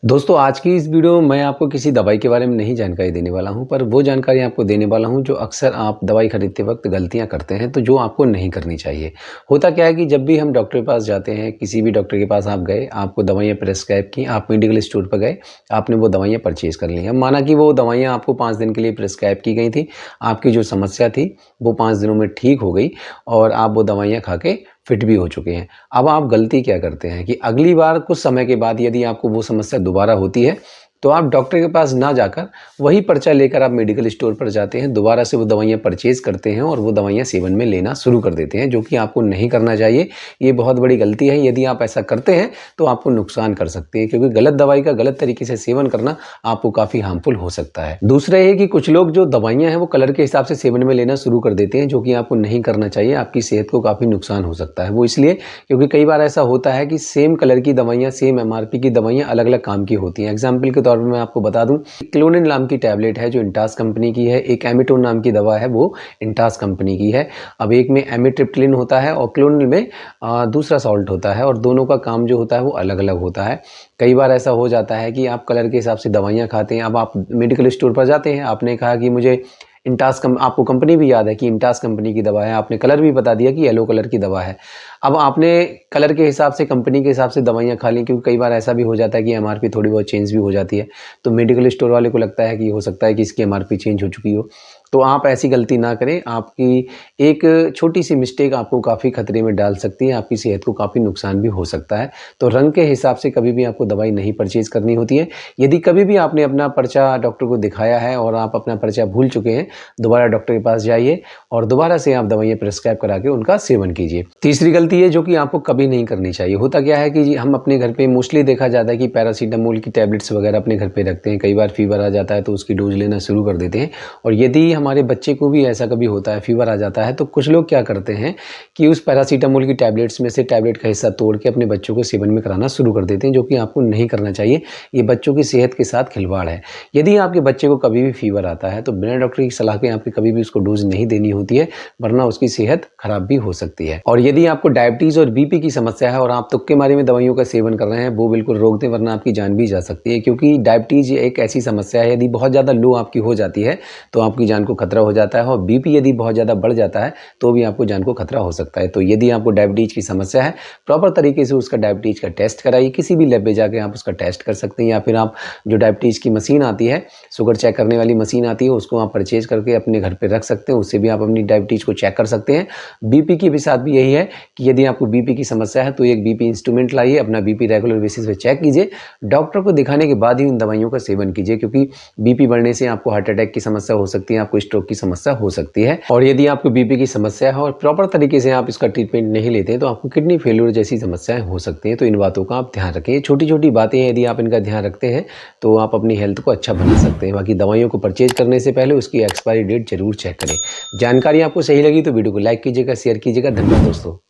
दोस्तों आज की इस वीडियो में मैं आपको किसी दवाई के बारे में नहीं जानकारी देने वाला हूं, पर वो जानकारी आपको देने वाला हूं जो अक्सर आप दवाई खरीदते वक्त गलतियां करते हैं, तो जो आपको नहीं करनी चाहिए। होता क्या है कि जब भी हम डॉक्टर के पास जाते हैं, किसी भी डॉक्टर के पास आप गए, आपको दवाइयाँ प्रेस्क्राइब की, आप मेडिकल स्टोर पर गए, आपने वो दवाइयाँ परचेज कर ली। अब माना कि वो दवाइयाँ आपको 5 दिन के लिए प्रेस्क्राइब की गई थी, आपकी जो समस्या थी वो 5 दिनों में ठीक हो गई और आप वो दवाइयाँ खा के फिट भी हो चुके हैं। अब आप गलती क्या करते हैं कि अगली बार कुछ समय के बाद यदि आपको वो समस्या दोबारा होती है, तो आप डॉक्टर के पास ना जाकर वही पर्चा लेकर आप मेडिकल स्टोर पर जाते हैं, दोबारा से वो दवाइयाँ परचेज़ करते हैं और वो दवाइयाँ सेवन में लेना शुरू कर देते हैं, जो कि आपको नहीं करना चाहिए। ये बहुत बड़ी गलती है। यदि आप ऐसा करते हैं, तो आपको नुकसान कर सकते हैं, क्योंकि गलत दवाई का गलत तरीके से सेवन करना आपको काफ़ी हार्मफुल हो सकता है। दूसरा ये कि कुछ लोग जो दवाइयाँ हैं, वो कलर के हिसाब से सेवन में लेना शुरू कर देते हैं, जो कि आपको नहीं करना चाहिए। आपकी सेहत को काफ़ी नुकसान हो सकता है। वो इसलिए क्योंकि कई बार ऐसा होता है कि सेम कलर की दवाइयाँ, सेम एमआरपी की दवाइयाँ अलग-अलग काम की होती हैं। एग्जाम्पल के तौर पर मैं आपको बता दूँ, क्लोनिन नाम की टैबलेट है जो इंटास कंपनी की है, एक एमिटोन नाम की दवा है वो इंटास कंपनी की है। अब एक में एमिट्रिप्टिलिन होता है और क्लोनिन में दूसरा सॉल्ट होता है, और दोनों का काम जो होता है वो अलग-अलग होता है। कई बार ऐसा हो जाता है कि आप कलर के हिसाब से दवाइयाँ खाते हैं। अब आप मेडिकल स्टोर पर जाते हैं, आपने कहा कि मुझे आपको कंपनी भी याद है कि इंटास कंपनी की दवा है, आपने कलर भी बता दिया कि येलो कलर की दवा है। अब आपने कलर के हिसाब से, कंपनी के हिसाब से दवाइयाँ खा ली, क्योंकि कई बार ऐसा भी हो जाता है कि एमआरपी थोड़ी बहुत चेंज भी हो जाती है। तो मेडिकल स्टोर वाले को लगता है कि हो सकता है कि इसकी एमआरपी चेंज हो चुकी हो। तो आप ऐसी गलती ना करें। आपकी एक छोटी-सी मिस्टेक आपको काफ़ी खतरे में डाल सकती है, आपकी सेहत को काफ़ी नुकसान भी हो सकता है। तो रंग के हिसाब से कभी भी आपको दवाई नहीं परचेज़ करनी होती है। यदि कभी भी आपने अपना पर्चा डॉक्टर को दिखाया है और आप अपना पर्चा भूल चुके हैं, दोबारा डॉक्टर के पास जाइए और दोबारा से आप दवाइयाँ प्रिस्क्राइब करा के उनका सेवन कीजिए। तीसरी गलती है जो कि आपको कभी नहीं करनी चाहिए। होता क्या है कि हम अपने घर पे मोस्टली देखा जाता है कि पैरासिटामोल की टैबलेट्स वगैरह अपने घर पे रखते हैं। कई बार फीवर आ जाता है तो उसकी डोज़ लेना शुरू कर देते हैं, और यदि हमारे बच्चे को भी ऐसा कभी होता है, फीवर आ जाता है, तो कुछ लोग क्या करते हैं कि उस पैरासिटामोल की टैबलेट्स में से टैबलेट का हिस्सा तोड़ के अपने बच्चों को सेवन में कराना शुरू कर देते हैं, जो कि आपको नहीं करना चाहिए। ये बच्चों की सेहत के साथ खिलवाड़ है। यदि आपके बच्चे को कभी भी फीवर आता है, तो बिना डॉक्टर की सलाह के आपको कभी भी उसको डोज़ नहीं देनी होती है, वरना उसकी सेहत खराब भी हो सकती है। और यदि आपको डायबिटीज़ और बीपी की समस्या है और आप तुक्के मारे में दवाइयों का सेवन कर रहे हैं, वो बिल्कुल रोक दें, वरना आपकी जान भी जा सकती है। क्योंकि डायबिटीज़ एक ऐसी समस्या है, यदि बहुत ज़्यादा लो आपकी हो जाती है, तो आपकी जान को खतरा हो जाता है, और बीपी यदि बहुत ज़्यादा बढ़ जाता है, तो भी आपको जान को खतरा हो सकता है। तो यदि आपको डायबिटीज़ की समस्या है, प्रॉपर तरीके से उसका डायबिटीज़ का टेस्ट कराइए। किसी भी लैब में जाके आप उसका टेस्ट कर सकते हैं, या फिर आप जो डायबिटीज़ की मशीन आती है, शुगर चेक करने वाली मशीन आती है, उसको आप परचेज़ करके अपने घर पे रख सकते हैं। उससे भी आप अपनी डायबिटीज़ को चेक कर सकते हैं। बीपी के भी साथ भी यही है कि यदि आपको बीपी की समस्या है, तो एक बीपी इंस्ट्रूमेंट लाइए, अपना बीपी रेगुलर बेसिस पे चेक कीजिए। डॉक्टर को दिखाने के बाद ही उन दवाइयों का सेवन कीजिए, क्योंकि बीपी बढ़ने से आपको हार्ट अटैक की समस्या हो सकती है, आपको स्ट्रोक की समस्या हो सकती है। और यदि आपको बीपी की समस्या है और प्रॉपर तरीके से आप इसका ट्रीटमेंट नहीं लेते हैं, तो आपको किडनी फेल्योर जैसी समस्याएं हो सकती हैं। तो इन बातों का आप ध्यान रखें। छोटी-छोटी बातें हैं, यदि आप इनका ध्यान रखते हैं, तो आप अपनी हेल्थ को अच्छा बना सकते हैं। बाकी दवाइयों को परचेज करने से पहले उसकी एक्सपायरी डेट जरूर चेक करें। जानकारी आपको सही लगी तो वीडियो को लाइक कीजिएगा, शेयर कीजिएगा। धन्यवाद दोस्तों।